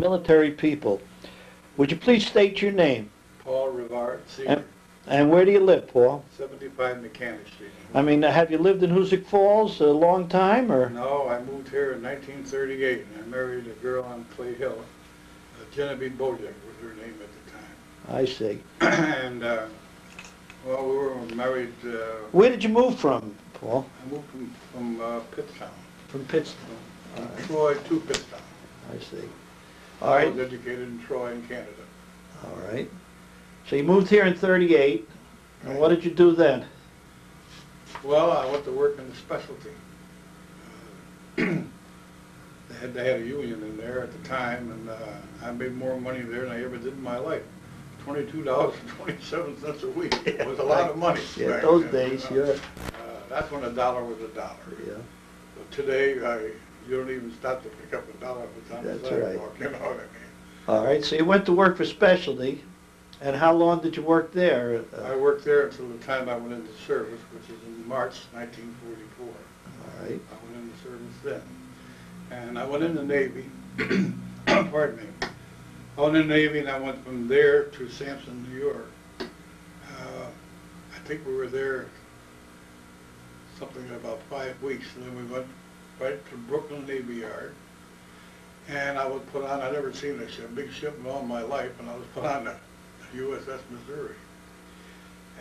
military people. Would you please state your name? Paul Rivard, Senior. And where do you live, Paul? 75 Mechanic Street. I mean, have you lived in Hoosick Falls a long time, or? No, I moved here in 1938, and I married a girl on Clay Hill. Genevieve Bojack was her name at the time. I see. And, well, we were married... Where did you move from, Paul? I moved from Pittstown. From Pittstown. From Troy to Pittstown. I see. I was educated in Troy in Canada. All right. So you moved here in 38, and what did you do then? Well, I went to work in the specialty. They had a union in there at the time, and I made more money there than I ever did in my life. $22.27 a week. It was a lot of money. Yeah, those days, sure. That's when a dollar was a dollar. Yeah. But today, you don't even stop to pick up a dollar if it's on the sidewalk, you know what I mean? All right, so you went to work for specialty, and how long did you work there? I worked there until the time I went into service, which is in March 1944. All right. I went into service then. And I went in the Navy, pardon me. I went in the Navy and I went from there to Sampson, New York. I think we were there something about 5 weeks, and then we went right to Brooklyn Navy Yard. And I was put on, I'd never seen a big ship in all my life, and I was put on the USS Missouri.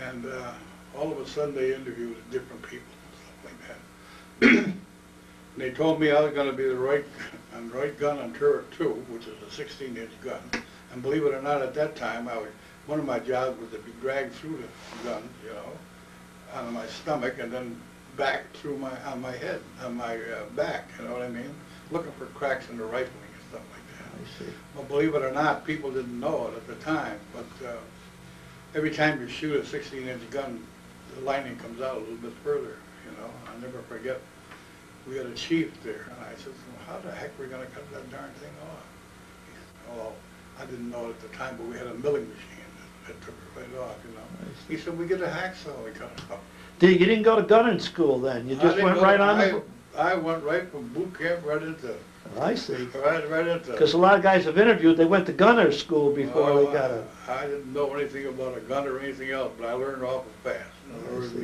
And all of a sudden they interviewed different people and stuff like that. And they told me I was going to be the right gun on turret 2, which is a 16-inch gun. And believe it or not, at that time, one of my jobs was to be dragged through the gun, you know, on my stomach, and then back through on my head, on my back, you know what I mean? Looking for cracks in the rifling and stuff like that. I see. Well, believe it or not, people didn't know it at the time, but every time you shoot a 16-inch gun, the lining comes out a little bit further, you know. I'll never forget, we had a chief there, and I said, well, how the heck are we going to cut that darn thing off? He said, well, I didn't know it at the time, but we had a milling machine that took it right off, you know. He said, we get a hacksaw, we cut it off. You didn't go to gunning school then? You just went right on the... I went right from boot camp right into... I see. Right into... Because a lot of guys I've interviewed, they went to gunner school before they got a... I didn't know anything about a gun or anything else, but I learned awful fast. In other words,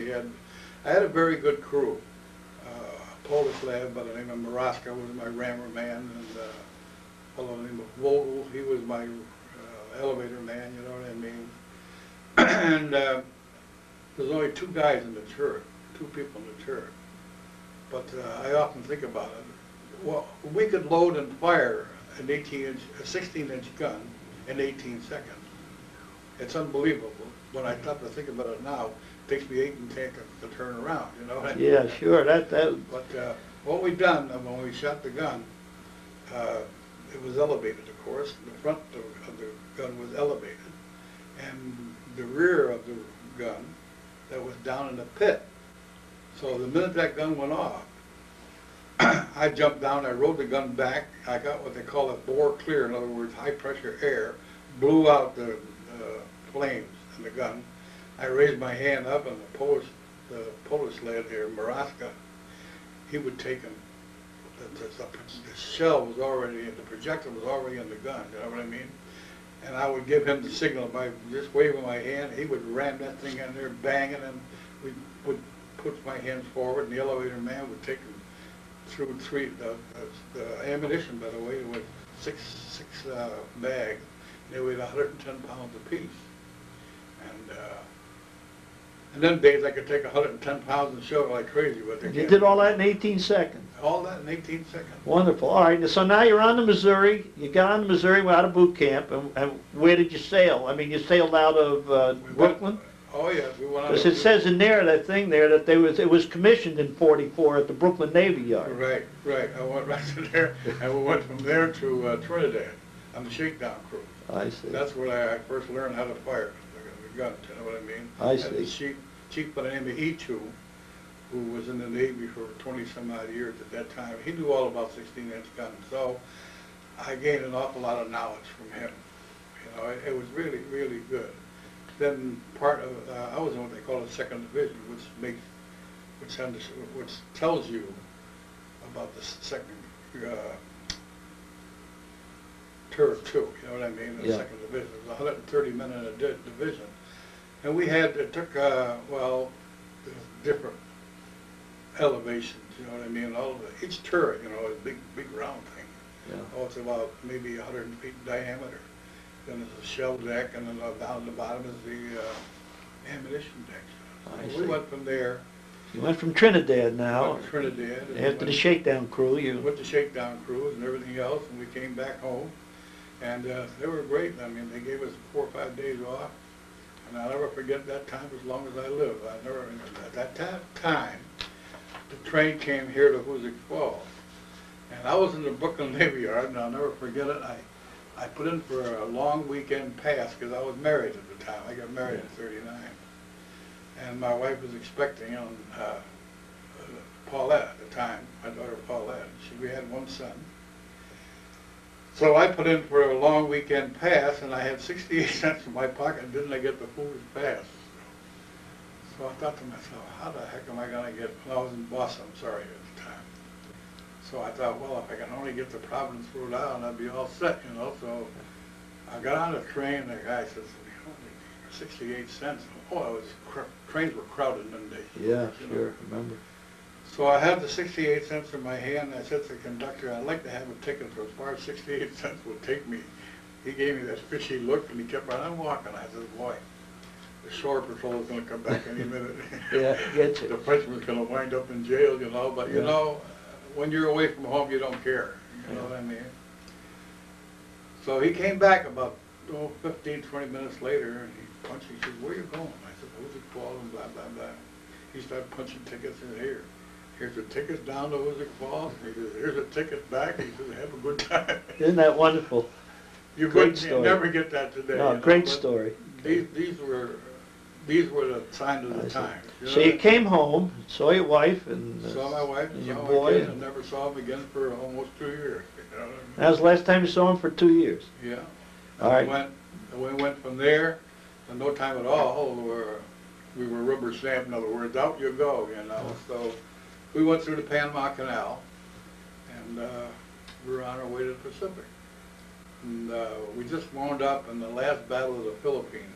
I had a very good crew. A Polish lad by the name of Maraska was my rammer man, and a fellow named Vogel, he was my elevator man, you know what I mean? And there's only 2 guys in the turret, 2 people in the turret. But I often think about it. Well, we could load and fire an 16-inch gun in 18 seconds. It's unbelievable. When I stop to think about it now, it takes me 8 and 10 to turn around, you know what I mean? Yeah, sure. But what we done when we shot the gun, it was elevated, of course. The front of the gun was elevated. And the rear of the gun, that was down in the pit. So the minute that gun went off, I jumped down, I rode the gun back, I got what they call a bore clear, in other words, high pressure air, blew out the flames in the gun. I raised my hand up, and the Polish lad here, Maraska, he would take him. The shell was already, the projectile was already in the gun, you know what I mean? And I would give him the signal by just waving my hand. He would ram that thing in there, banging, and we would put my hands forward, and the elevator man would take him through the ammunition, by the way, it was six bags. They weighed 110 pounds apiece. And then days I could take 110 pounds and shove it like crazy with it. You did all that in 18 seconds? All that in 18 seconds. Wonderful. All right, so now you're on the Missouri. You got on the Missouri out of boot camp, and where did you sail? I mean, you sailed out of Brooklyn? Oh, yes, we went out. Because it says in there, that thing there, that it was commissioned in '44 at the Brooklyn Navy Yard. Right. I went right to there, and we went from there to Trinidad on the shakedown cruise. I see. That's where I first learned how to fire the gun, you know what I mean? I see. And the chief by the name of E2, who was in the Navy for 20-some-odd years at that time, he knew all about 16-inch guns, so I gained an awful lot of knowledge from him. You know, it was really, really good. Then part of, I was in what they call a second division, which tells you about the second turret too, you know what I mean, the Yeah. second division. It was 130 men in a division. And we had, it took, well, there's different elevations, you know what I mean, each turret, you know, is a big round thing. Yeah. Oh, it's about maybe 100 feet in diameter. Then there's a shell deck, and then down at the bottom is the ammunition deck. I So we see. went from there. You went from Trinidad now. Went to Trinidad. And After the shakedown crew, you... went to shakedown cruise and everything else, and we came back home. And they were great. I mean, they gave us 4 or 5 days off. And I'll never forget that time as long as I live. At that time, the train came here to Hoosick Falls. And I was in the Brooklyn Navy Yard, and I'll never forget it. I put in for a long weekend pass because I was married at the time. I got married in '39. And my wife was expecting Paulette at the time, my daughter Paulette. We had 1 son. So I put in for a long weekend pass, and I had 68 cents in my pocket. Didn't I get the foolish pass? So I thought to myself, how the heck am I going to get, well, I was in Boston, I'm sorry, at the time. So I thought, well, if I can only get to Providence, Rhode Island, I'd be all set, you know. So I got on the train, and the guy says, 68 cents. Oh, trains were crowded in them days. Yeah, you know. sure, remember. So I had the 68 cents in my hand, and I said to the conductor, I'd like to have a ticket for as far as 68 cents would take me. He gave me that fishy look, and he kept right on walking. I said, boy, the shore patrol is going to come back any minute. Yeah, get you. The Frenchman's going to wind up in jail, you know, but you know, when you're away from home, you don't care, you know what I mean? So he came back about 15, 20 minutes later, and he punched, he said, where are you going? I said, Hoosick Falls, and blah, blah, blah. He started punching tickets in here. Here's the tickets down to Hoosick Falls. He says, here's a ticket back. He says, have a good time. Isn't that wonderful? You Great wouldn't story. never get that today. No, you know, great but story. These were the signs of I the see. times. So you came home, saw your wife, and Saw my wife, and and your saw boy. my kid, and and never saw him again for almost 2 years. You know what I mean? that was the last time you saw him for 2 years. Yeah. All right. We went from there, and no time at all, we were rubber stamped. In other words, out you go, you know. So we went through the Panama Canal, and we were on our way to the Pacific. And we just wound up in the last battle of the Philippines.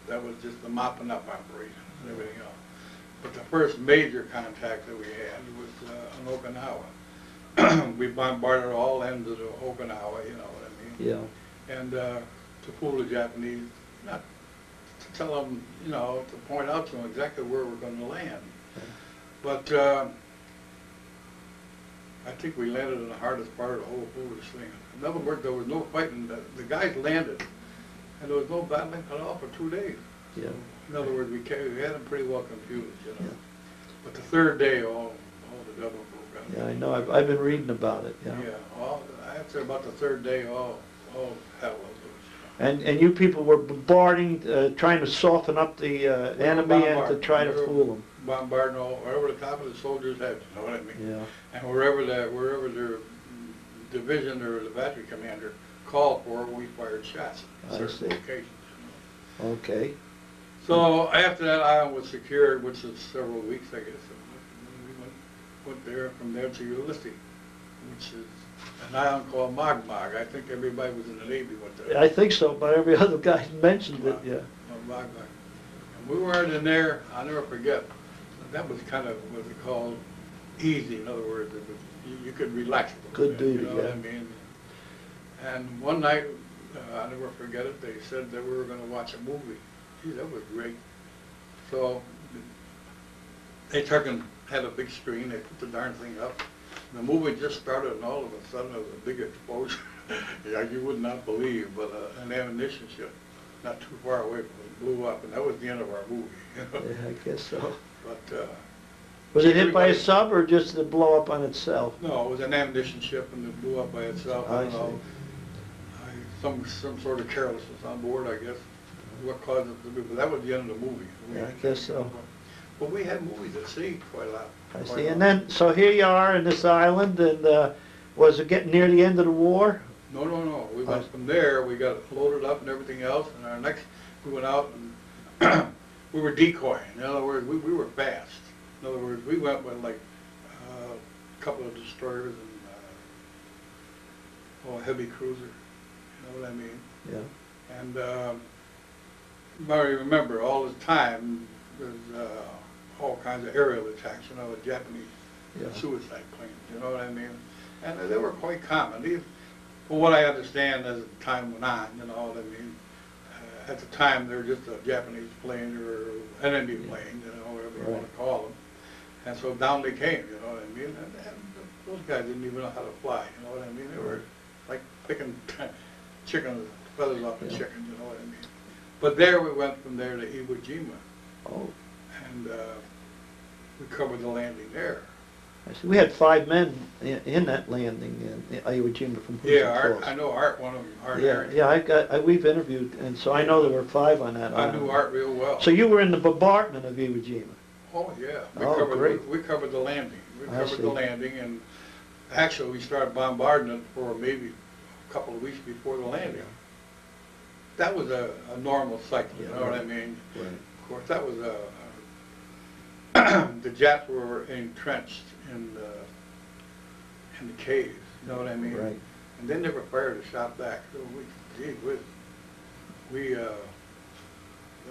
That was just the mopping up operation and everything else. But the first major contact that we had was on Okinawa. We bombarded all ends of the Okinawa, you know what I mean? Yeah. And to fool the Japanese, not to tell them, you know, to point out to them exactly where we're going to land. But I think we landed in the hardest part of the whole foolish thing. In other words, there was no fighting. The guys landed, and there was no battling at all for 2 days. Yeah. In other words, we had them pretty well confused, you know. Yeah. But the third day, all the devil broke out. Yeah, I know. I've been reading about it. Yeah. Yeah, after about the third day, all hell was loose. And you people were bombarding, trying to soften up the enemy and to try to fool them. Bombarding wherever the top of the soldiers' heads, you know what I mean? Yeah. And wherever their division or the battery commander called for, we fired shots I on certain see. locations. You know. Okay. So after that island was secured, which is several weeks, I guess, we went there, from there to Ulysses, which is an island called Mogmog. I think everybody was in the Navy went there. I think so, but every other guy mentioned it. Yeah. Mogmog. And we weren't in there, I'll never forget. That was kind of what we called easy. In other words, it was, you could relax a little Good bit, duty, you know what yeah. I mean? And one night, I'll never forget it, they said that we were going to watch a movie. Gee, that was great. So they took and had a big screen, they put the darn thing up. The movie just started, and all of a sudden there was a big explosion. Yeah, you would not believe, but an ammunition ship not too far away from it blew up, and that was the end of our movie. You know? Yeah, I guess so. But Was it hit by a everybody- sub or just to blow up on itself? no, it was an ammunition ship, and it blew up by itself. I I don't know. Some sort of carelessness on board, I guess. What caused it to do? But that was the end of the movie. Yeah, I guess so. But we had movies at sea quite a lot. I quite see. a And lot. then, so here you are in this island, and was it getting near the end of the war? No, no, no. We went from there. We got loaded up and everything else. And our next, we went out and we were decoying. In other words, we were fast. In other words, we went with like a couple of destroyers and a heavy cruiser. you know what I mean? Yeah. And I remember all the time there's all kinds of aerial attacks, you know, the Japanese suicide planes, you know what I mean? And they were quite common. From what I understand as time went on, you know what I mean? At the time they were just a Japanese plane or enemy plane, you know, whatever you want to call them. And so down they came, you know what I mean? And those guys didn't even know how to fly, you know what I mean? They were like picking chicken feathers off a chicken, you know what I mean? But there we went from there to Iwo Jima. Oh. And we covered the landing there. I see. We had 5 men in that landing in Iwo Jima from Hoosick. Yeah, Art, I know Art, one of them, Art. Yeah, we've interviewed, and so I know there were 5 on that I island. knew Art real well. So you were in the bombardment of Iwo Jima? Oh, yeah. Great. We covered the landing. We covered the landing, and actually we started bombarding it for maybe a couple of weeks before the landing. That was a normal cycle, you know what I mean? Right. Of course, that was the Japs were entrenched in the caves, you know what I mean? Right. And they never fired a shot back. So gee whiz, there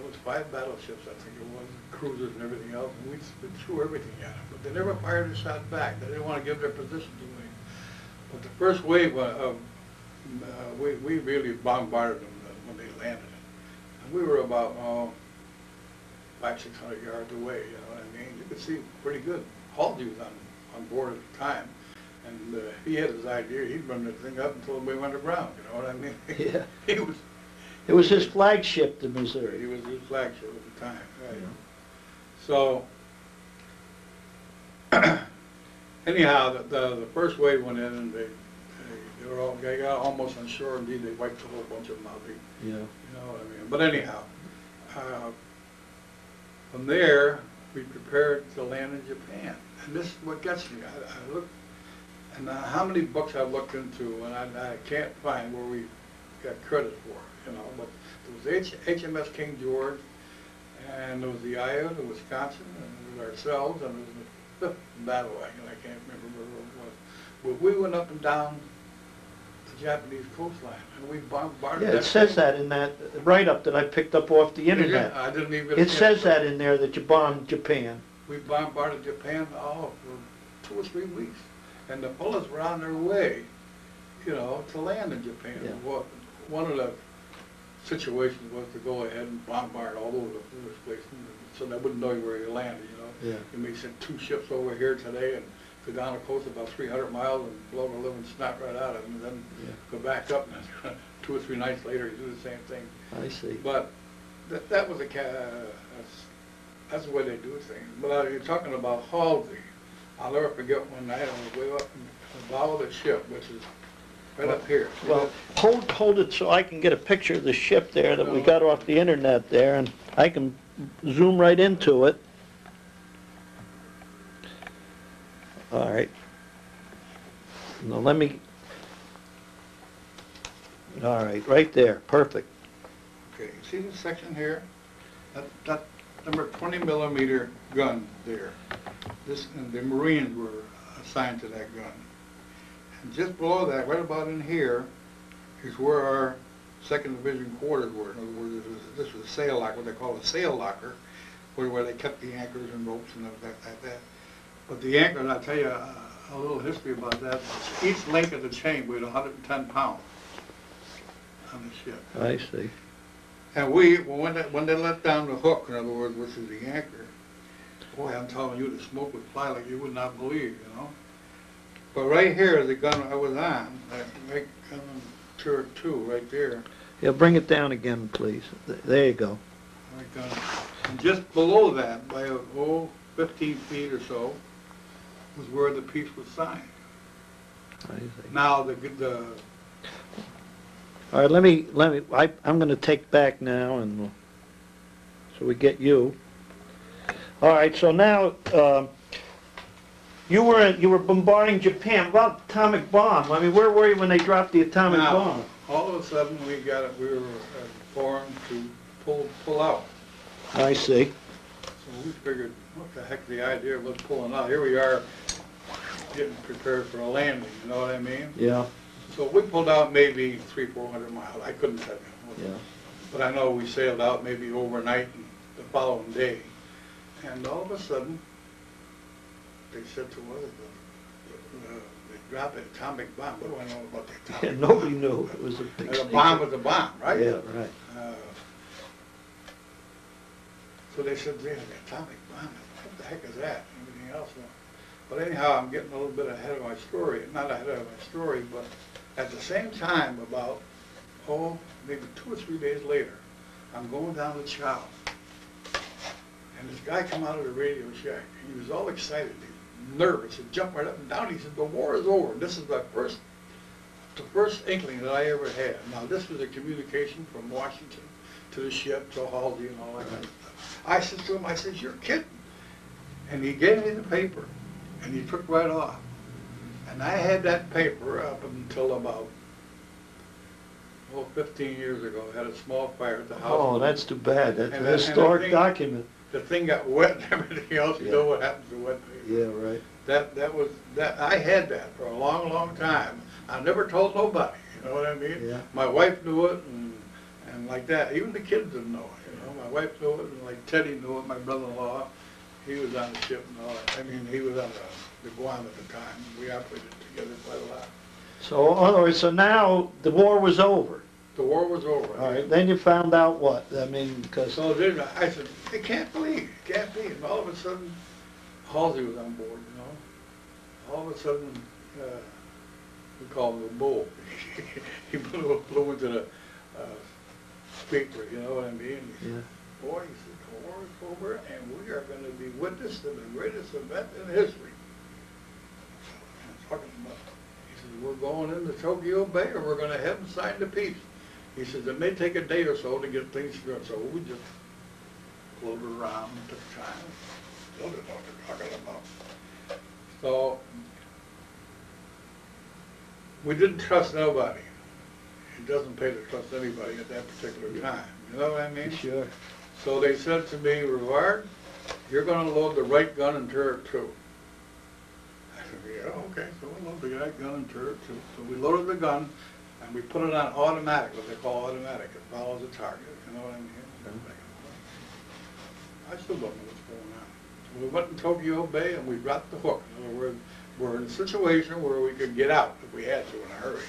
was 5 battleships, I think it was, cruisers and everything else, and we threw everything at them. But they never fired a shot back. They didn't want to give their positions away. But the first wave of, we really bombarded them when they landed. And we were about 500-600 yards away, you know what I mean? You could see pretty good. Halsey was on board at the time, and he had his idea. He'd run the thing up until we went aground, you know what I mean? Yeah. He It was his flagship, the Missouri. He was his flagship at the time, right? Yeah. So, anyhow, the first wave went in, and they got almost on shore. Indeed, they wiped a whole bunch of them out. Yeah. You know what I mean? But anyhow, from there, we prepared to land in Japan. And this is what gets me. I looked, and how many books I've looked into, and I can't find where we got credit for it, you know. But there was HMS King George, and there was the Iowa, the Wisconsin, and there was ourselves, and there was the 5th battle wagon. I can't remember where it was. But we went up and down the Japanese coastline, and we bombarded. Yeah, it says that in that write-up that I picked up off the internet. I didn't even. It says that in there that you bombed Japan. We bombarded Japan for 2 or 3 weeks, and the bullets were on their way, you know, to land in Japan. Yeah. Well, one of the situations was to go ahead and bombard all over the place, so they wouldn't know where you landed, you know. Yeah. You may send 2 ships over here today and go down the coast about 300 miles and blow the living snot right out of them, and then go back up, and 2 or 3 nights later you do the same thing. I see. But that was that's the way they do things. But you're talking about Halsey. I'll never forget when I was way up in the bow of the ship, which is right up here. Well, hold it so I can get a picture of the ship there that we got off the internet there, and I can zoom right into it. All right. Now let me. All right, right there, perfect. Okay, see this section here? That number 20 millimeter gun there. And the Marines were assigned to that gun. And just below that, right about in here, is where our 2nd Division quarters were. In other words, this was a sail locker, what they call a sail locker, where they kept the anchors and ropes and everything like that. But the anchors, I'll tell you a little history about that. Each link of the chain weighed 110 pounds on the ship. I see. And when they let down the hook, in other words, which is the anchor, boy, I'm telling you, the smoke would fly like you would not believe, you know. But right here is the gun I was on, right gun turret 2, right there. Yeah, bring it down again, please. There you go. Right gun. And just below that, by 15 feet or so, was where the piece was signed. I see. Now All right, let me. I'm going to take back now, and so we get you. All right, so now you were bombarding Japan. About atomic bomb. I mean, where were you when they dropped the atomic bomb? All of a sudden, we were informed to pull out. I see. So we figured, what the heck, the idea was pulling out. Here we are, getting prepared for a landing. You know what I mean? Yeah. So we pulled out maybe 300-400 miles. I couldn't tell you. Yeah. But I know we sailed out maybe overnight and the following day. And all of a sudden, they said to us, they dropped an atomic bomb. What do I know about the atomic Yeah, bomb? nobody knew. It was a big And a secret. bomb was a bomb, right? Yeah, right. So they said, yeah, the atomic bomb, what the heck is that? And everything else. But anyhow, I'm getting a little bit ahead of my story. Not ahead of my story, but at the same time, about, maybe 2 or 3 days later, I'm going down to Chow. And this guy come out of the Radio Shack. He was all excited. He was nervous. He jumped right up and down. He said, the war is over. This is the first inkling that I ever had. Now, this was a communication from Washington to the ship, to Halsey and all that kind of stuff. I said to him, I said, you're kidding. And he gave me the paper, and he took right off. And I had that paper up until about, 15 years ago. I had a small fire at the house. Oh, that's too bad. That's And a the historic thing- document. The thing got wet and everything else. You Yeah. know what happens to wet paper. Yeah, right. That I had that for a long, long time. I never told nobody. You know what I mean? Yeah. My wife knew it, and like that. Even the kids didn't know it. You know, my wife knew it, and like Teddy knew it. My brother-in-law, he was on the ship and all that. I mean, he was on the Guam at the time. We operated together quite a lot. So, in other words, so now the war was over. The war was over. All right. Then you found out what? I mean, because So then I said, I can't believe, it can't be. And all of a sudden, Halsey was on board, you know. All of a sudden, we call him the bull. He blew into the speaker, you know what I mean? He said, boy, he said, the war is over, and we are going to be witness to the greatest event in history. I'm talking about, he said, we're going into Tokyo Bay, or we're going to have them sign the peace. He says, it may take a day or so to get things straight, so we just floated around and took time. Still didn't know what they're talking about. So, we didn't trust nobody. It doesn't pay to trust anybody at that particular time. You know what I mean? sure. So they said to me, Rivard, you're going to load the right gun in turret 2. I said, yeah, okay, so we'll load the right gun in turret 2. So we loaded the gun, and we put it on automatic, what they call automatic. It follows the target, you know what I mean? I still don't know what's going on. So we went in Tokyo Bay, and we dropped the hook. In other words, we're in a situation where we could get out if we had to in a hurry.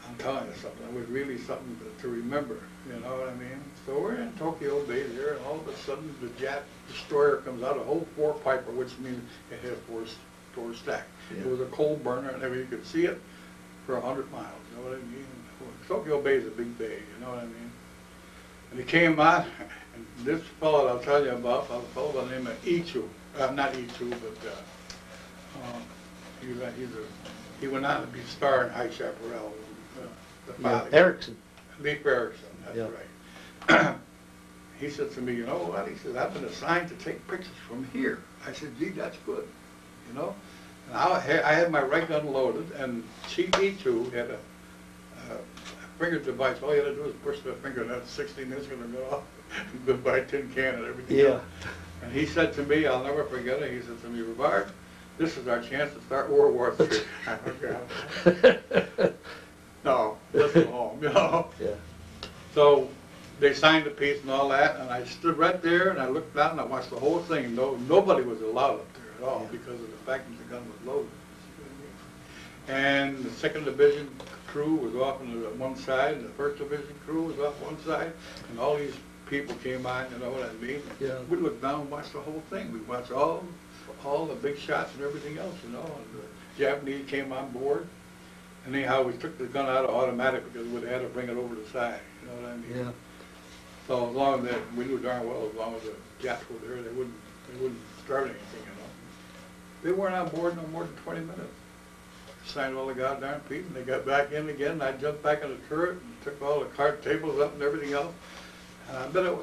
I'm telling you something, it was really something to remember, you know what I mean? So we're in Tokyo Bay there, and all of a sudden the Jap destroyer comes out, a whole 4-piper, which means it had a 4 stack. Yeah. It was a coal burner, and you could see it for 100 miles, you know what I mean? Tokyo Bay is a big bay, you know what I mean? And he came on, and this fellow I'll tell you about, a fellow by the name of Ichu, not Ichu, but he went on to be star in High Chaparral. The father. Erickson. Leif Erickson, that's Yeah. right. He said to me, you know what? He said, I've been assigned to take pictures from here. I said, gee, that's good, you know? And I had my right gun loaded, and Chief E2 had a finger device. All you had to do was push the finger, and that 16 is going to go off. Goodbye tin can and everything. Yeah. And he said to me, I'll never forget it, he said to me, Rivard, this is our chance to start World War III. No, listen home, you know. Yeah. So they signed the peace and all that, and I stood right there and I looked down and I watched the whole thing. Nobody was allowed up there at all because of the fact that the gun was loaded. And the 2nd Division crew was off on the one side, and the 1st Division crew was off one side, and all these people came on, you know what I mean? Yeah. We looked down and watched the whole thing. We watched all the big shots and everything else, you know, and the Japanese came on board. And anyhow, we took the gun out of automatic because we had to bring it over the side, you know what I mean? Yeah. So as long as we knew darn well, as long as the Japs were there, they wouldn't start anything, you know. They weren't on board no more than 20 minutes. Signed all the goddamn peace, and they got back in again, and I jumped back in the turret and took all the card tables up and everything else. And I bet it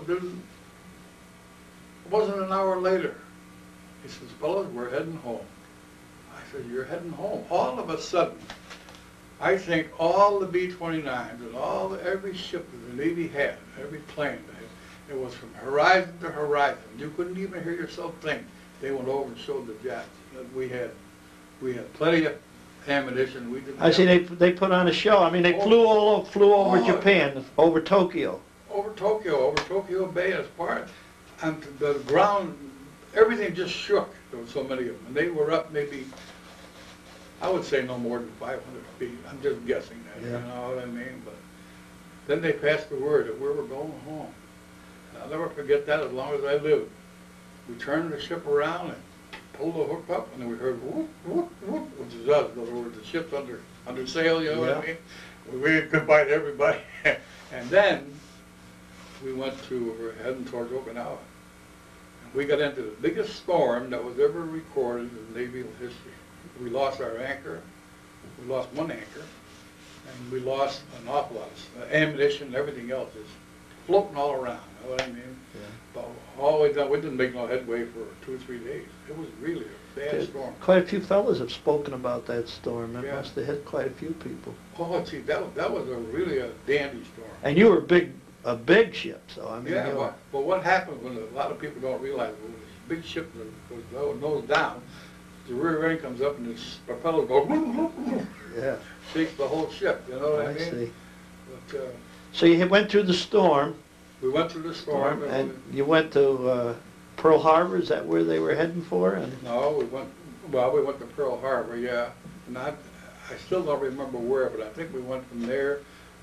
wasn't an hour later. He says, fellas, we're heading home. I said, you're heading home? All of a sudden, I think all the B-29s and every ship that the Navy had, every plane, it was from horizon to horizon. You couldn't even hear yourself think. They went over and showed the Japs that we had We had plenty of ammunition. We didn't I see have- they put on a show. I mean, they Oh. flew over Oh. Japan, over Tokyo. over Tokyo Bay as part, and the ground, everything just shook. There were so many of them, and they were up maybe, I would say no more than 500 feet. I'm just guessing that, Yeah. you know what I mean? But then they passed the word that we were going home. And I'll never forget that as long as I live. We turned the ship around and pulled the hook up, and then we heard whoop, whoop, whoop, which is us. In other words, the ship's under sail, you know what I Yeah. mean? We waved goodbye to everybody. And then we went to, we're heading towards Okinawa. And we got into the biggest storm that was ever recorded in Naval history. We lost our anchor, we lost one anchor, and we lost an awful lot of ammunition and everything else is floating all around, you know what I mean? Yeah. But all the way down, we didn't make no headway for 2 or 3 days. It was really a bad storm. Quite a few fellas have spoken about that storm. It Yeah. must have hit quite a few people. Oh, gee, that was really a dandy storm. And you were a big ship, so I mean. Yeah, you were- but what happens when a lot of people don't realize when this big ship goes nose down, the rear end comes up and the propellers go yeah. shakes the whole ship. You know what I I mean? see. But So you went through the storm, we went through the storm. and you went to Pearl Harbor. Is that where they were heading for? And No, we went to Pearl Harbor. Yeah, and I still don't remember where, but I think we went from there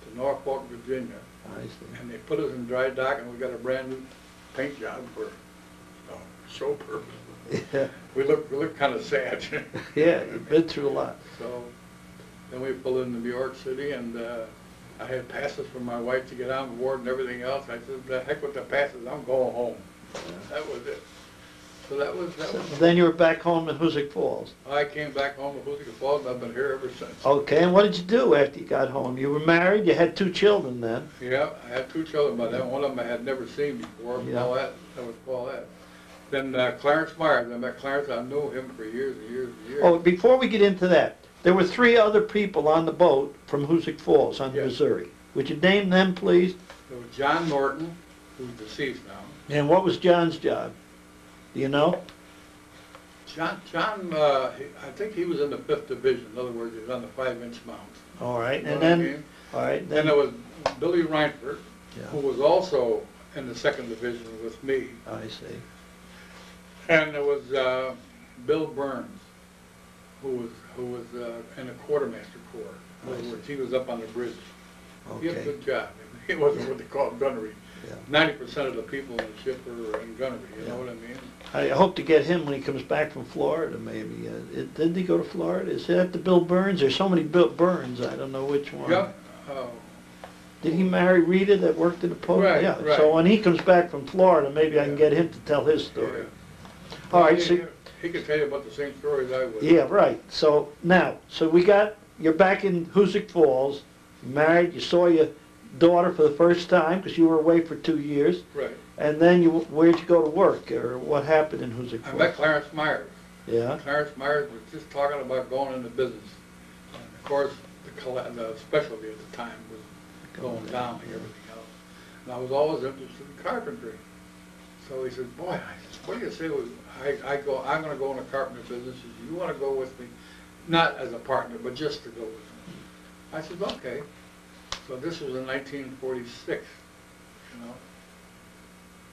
to Norfolk, Virginia. I see. And they put us in dry dock, and we got a brand new paint job for show purpose. Yeah. We look kind of sad. Yeah, you've been through a lot. So then we pulled into New York City, and I had passes for my wife to get on board and everything else. I said, "The heck with the passes, I'm going home." That was it. So that was. Then you were back home in Hoosick Falls. I came back home to Hoosick Falls, and I've been here ever since. Okay, and what did you do after you got home? You were married, you had 2 children then. Yeah, I had 2 children by then. One of them I had never seen before. Yeah. Paulette, that was Paulette. Then Clarence Myers. I met Clarence. I knew him for years and years and years. Oh, before we get into that, there were 3 other people on the boat from Hoosick Falls on the Yes. Missouri. Would you name them, please? There was John Norton, who's deceased now. And what was John's job? Do you know? John, I think he was in the 5th Division. In other words, he was on the 5-inch mounts. All right, You know and what I then, mean? all right, Then there was Billy Reinford, Yeah. who was also in the 2nd Division with me. I see. And there was Bill Burns, who was in the Quartermaster Corps. In other words, he was up on the bridge. He had a Okay. good job. He wasn't what they call gunnery. Yeah. 90% of the people in the ship are in gunnery, you know Yeah. what I mean? I hope to get him when he comes back from Florida, maybe. Didn't he go to Florida? Is that the Bill Burns? There's so many Bill Burns, I don't know which one. Yeah. Did he marry Rita that worked in the post? Right, Yeah, right. so when he comes back from Florida, maybe I can Yeah. get him to tell his story. Yeah. All right, He- so, he could tell you about the same stories I would. yeah, right. So now, you're back in Hoosick Falls, married, you saw your daughter for the first time because you were away for 2 years, Right. and then where'd you go to work, or what happened in Hoosick I Falls? met Clarence Myers. Yeah, Clarence Myers was just talking about going into business. And of course, the specialty at the time was going down and everything else. And I was always interested in carpentry. So he said, "Boy, what do you say? I'm going to go in the carpenter business. He said, you want to go with me? Not as a partner, but just to go with me." I said, "Okay." So this was in 1946, you know,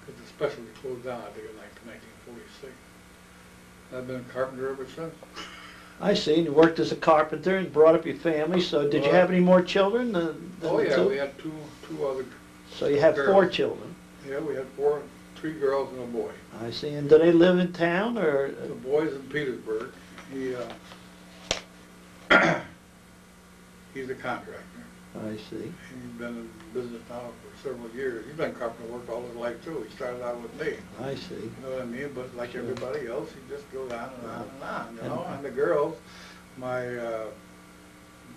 because the specialty closed down, I think, in 1946. I've been a carpenter ever since. I see, and you worked as a carpenter and brought up your family, so did you have any more children than Oh the yeah, 2? we had two other. So you have 4 girls. children. Yeah, we had 3 girls and a boy. I see, and do they live in town, or? The boy's in Petersburg. He's a contractor. I see. He's been in business now for several years. He's done carpenter work all his life too. He started out with me. I see. You know what I mean? But like Sure. everybody else, he just goes on and on and on, you know? And- And the girls, my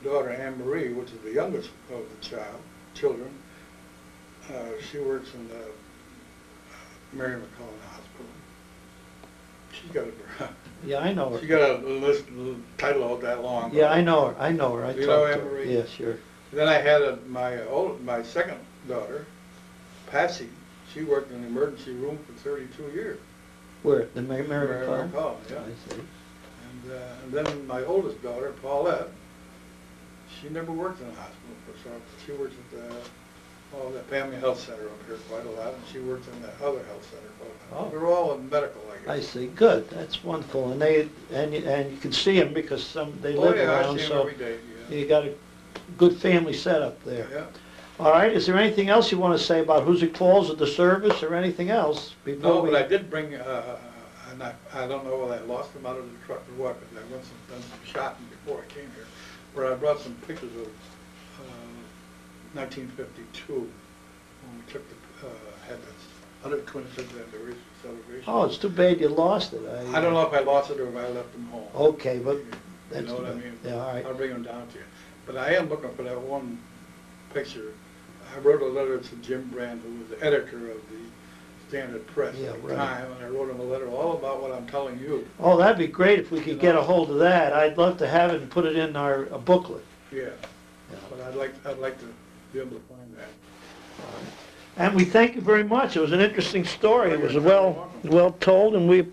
daughter Anne Marie, which is the youngest of the children, she works in the Mary McCullen Hospital. She's got Yeah, I know she her. got a title all that long. Yeah, I know her. I know her. I You know talked to Anne her. Marie? Yeah, sure. Then I had my second daughter, Patsy. She worked in the emergency room for 32 years. Where? The Mary Mary McCullen? McCullen, yeah. I see. And then my oldest daughter, Paulette, she never worked in a hospital for so she works at the Family Health Center up here quite a lot, and she works in that other health center quite a lot. Oh. They're all in medical, I guess. I see, good, that's wonderful, and you can see them because they Oh, live yeah, I around, see 'em so every day, yeah. you got a good family setup there. Yeah. All right, is there anything else you want to say about Hoosick Falls or the service or anything else before No, we? but I did bring, and I don't know whether I lost them out of the truck or what, but I went done some shopping before I came here, where I brought some pictures of 1952, when we took had the 125th anniversary celebration. Oh, it's too bad you lost it. I don't know if I lost it or if I left them home. Okay, but You that's. know what I mean? Yeah, all right. I'll bring them down to you. But I am looking for that one picture. I wrote a letter to Jim Brand, who was the editor of the Standard Press Yeah, at the right. time, and I wrote him a letter all about what I'm telling you. Oh, that'd be great if we could get a hold of that. I'd love to have it and put it in our a booklet. Yeah, Yeah. but I'd like to be able to find that. And we thank you very much. It was an interesting story. It was You're well welcome. told, and we